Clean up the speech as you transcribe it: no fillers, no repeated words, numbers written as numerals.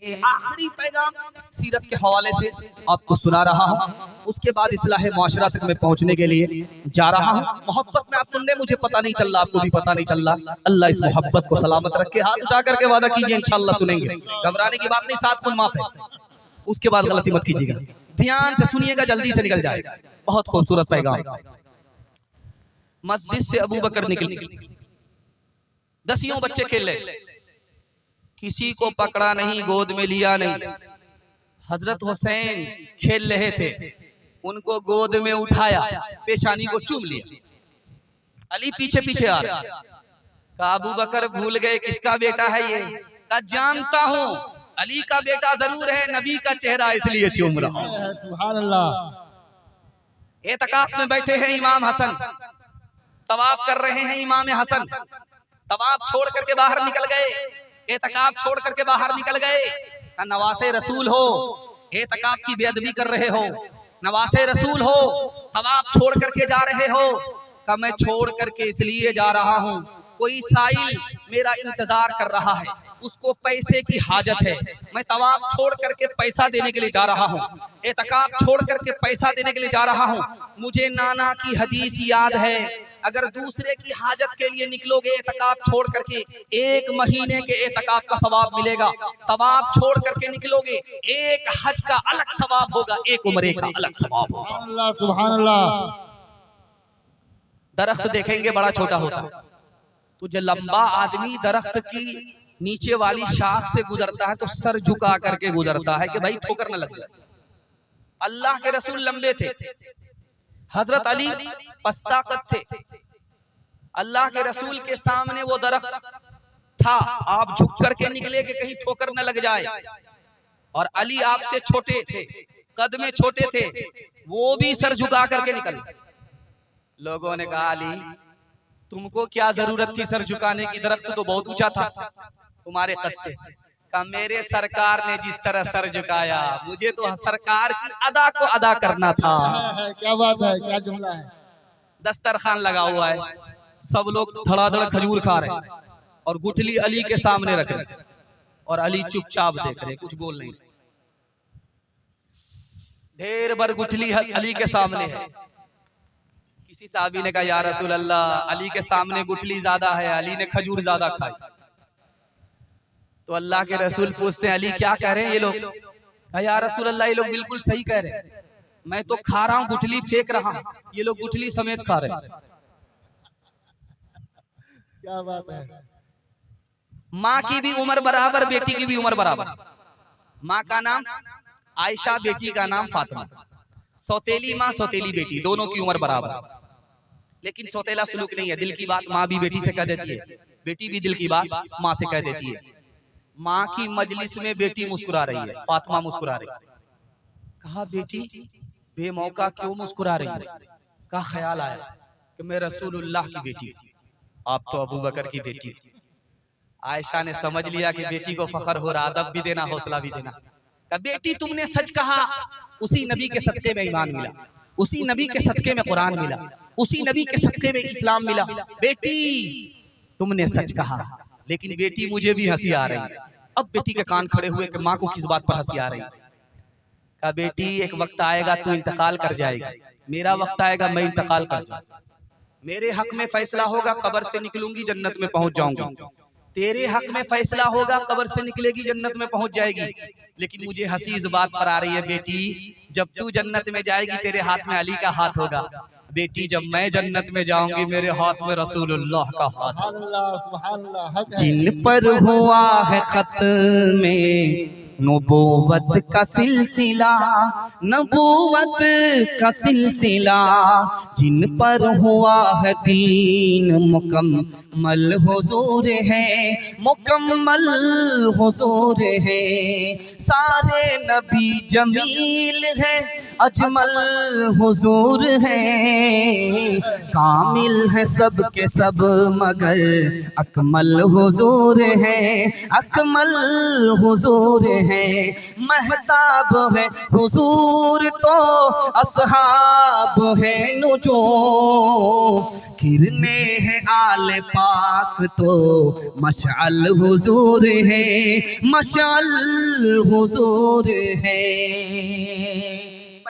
आखिरी पैगाम सीरत के हवाले से आपको सुना रहा हूँ। उसके बाद इस्लाह माशरा तक मैं पहुँचने के लिए जा रहा हूँ। मोहब्बत में आप सुन रहे, मुझे पता नहीं चल रहा, आपको भी पता नहीं चल रहा। अल्लाह इस मोहब्बत को सलामत रखे। हाथ उठा करके वादा कीजिए, इंशाअल्लाह सुनेंगे। घबराने की बात नहीं, 7 खून माफ है। उसके बाद गलती मत कीजिएगा, ध्यान से सुनिएगा, जल्दी से निकल जाएगा। बहुत खूबसूरत पैगाम। मस्जिद से अबू बकर निकले, 10 बच्चे खेल रहे, किसी को पकड़ा नहीं, गोद में लिया नहीं। हजरत हुसैन खेल रहे थे, उनको गोद में उठाया, पेशानी को चूम लिया। अली पीछे पीछे आ रहा, कहा अबू बकर भूल गए किसका बेटा है ये? कहा जानता हूँ, अली का बेटा जरूर है, नबी का चेहरा इसलिए चूम रहा हूं। सुभान अल्लाह। एतकाफ में बैठे हैं इमाम हसन, तवाफ कर रहे हैं इमाम हसन। तवाफ छोड़ करके बाहर निकल गए, एतकाफ छोड़ करके बाहर निकल गए। नवासे रसूल हो, एतकाफ की बेअदबी कर रहे हो, नवासे रसूल हो, तवाफ छोड़ करके जा रहे हो। का मैं छोड़ करके इसलिए जा रहा हूँ, कोई साइल मेरा इंतजार कर रहा है, उसको पैसे की हाजत है। मैं तवाफ छोड़ करके पैसा देने के लिए जा रहा हूँ, एतकाफ छोड़ करके पैसा देने के लिए जा रहा हूँ। मुझे नाना की हदीस याद है, अगर दूसरे की हाजत के लिए निकलोगे एतकाफ छोड़ करके, 1 महीने के एतकाफ का सवाब मिलेगा। तवाफ छोड़ करके निकलोगे, 1 हज का अलग सवाब होगा, 1 उम्रे का अलग सवाब होगा। सुभान अल्लाह, सुभान अल्लाह। दरख्त देखेंगे बड़ा छोटा होता है, तो जो लंबा आदमी दरख्त की नीचे वाली शाख से गुजरता है तो सर झुका करके गुजरता है कि भाई ठोकर न लग जाए। अल्लाह के रसूल लंबे थे, हजरत अली पस्ताकत थे। अल्लाह के रसूल के सामने वो दरख्त था, आप झुक करके निकले कि कहीं ठोकर न लग जाए। और अली आपसे छोटे थे, कद में छोटे थे, वो भी सर झुका करके निकल। लोगों ने कहा अली तुमको क्या जरूरत थी सर झुकाने की, दरख्त तो बहुत ऊंचा था तुम्हारे कद से। का मेरे सरकार ने जिस तरह सर झुकाया, मुझे तो सरकार की अदा को अदा करना था। क्या बात है, क्या जुमला है। दस्तरखान लगा हुआ है, सब लोग धड़ाधड़ खजूर खा रहे हैं और गुठली अली के सामने रख रहे, और अली चुपचाप देख रहे, कुछ बोल नहीं। ढेर भर गुठली अली के सामने है। किसी साहबी ने कहा या रसूल अल्लाह, अली के सामने गुठली ज्यादा है, अली ने खजूर ज्यादा खाई। तो अल्लाह के रसूल पूछते हैं अली क्या कह रहे हैं ये लोग? कहा या रसूल अल्लाह ये लोग बिल्कुल सही कह रहे हैं, मैं तो खा रहा हूँ, गुठली फेंक रहा हूँ, ये लोग गुठली समेत खा रहे हैं। क्या बात है। माँ की भी उम्र बराबर, बेटी की भी उम्र बराबर। माँ का नाम आयशा, बेटी का नाम फातिमा। सौतेली माँ सौतेली बेटी, दोनों की उम्र बराबर। लेकिन सौतेला सुलूक नहीं है, दिल की बात माँ भी बेटी से कह देती है, बेटी भी दिल की बात माँ से कह देती है। माँ की मजलिस में बेटी मुस्कुरा रही है, फातिमा मुस्कुरा रही है। कहा बेटी बेमौका क्यों मुस्कुरा रही है? का ख्याल आया कि मैं रसूलुल्लाह की बेटी हूँ, आप तो अबू बकर की बेटी हो। आयशा ने समझ लिया कि बेटी को फख्र हो रहा, अदब भी देना, हौसला भी देना। कहा बेटी तुमने सच कहा, उसी नबी के सदके में ईमान मिला, उसी नबी के सदके में कुरान मिला, उसी नबी के सदके में इस्लाम मिला। बेटी तुमने सच कहा, लेकिन बेटी मुझे भी हंसी आ रही है। अब बेटी के कान खड़े हुए कि माँ को किस बात पर हंसी आ रही है। कहा बेटी एक वक्त आएगा तू इंतकाल कर जाएगा, मेरा वक्त आएगा मैं इंतकाल कर जाऊंगा। मेरे हक में फैसला होगा, कब्र से निकलूंगी जन्नत में पहुंच जाऊंगी। तेरे हक में फैसला होगा, कब्र से निकलेगी जन्नत में पहुंच जाएगी। लेकिन मुझे हंसी इस बात पर आ रही है बेटी, जब तू जन्नत में जाएगी तेरे हाथ में अली का हाथ होगा। बेटी जब मैं जन्नत में जाऊंगी मेरे हाथ में रसूलुल्लाह का हाथ। सुभान अल्लाह, सुभान अल्लाह। जिन पर हुआ है खत्म नबूवत का सिलसिला, नबूवत का सिलसिला, जिन पर हुआ है दीन मुकम्मल हुजूर है, मुकम्मल हुजूर है। सारे नबी जमील है, अजमल हुजूर है, कामिल है सब के सब मगर अकमल हुजूर है, अकमल हुजूर है। महताब है हुजूर तो असहाब है नुजूम, किरने हैं आले पाक तो मशाल हुजूर है, मशाल हुजूर है।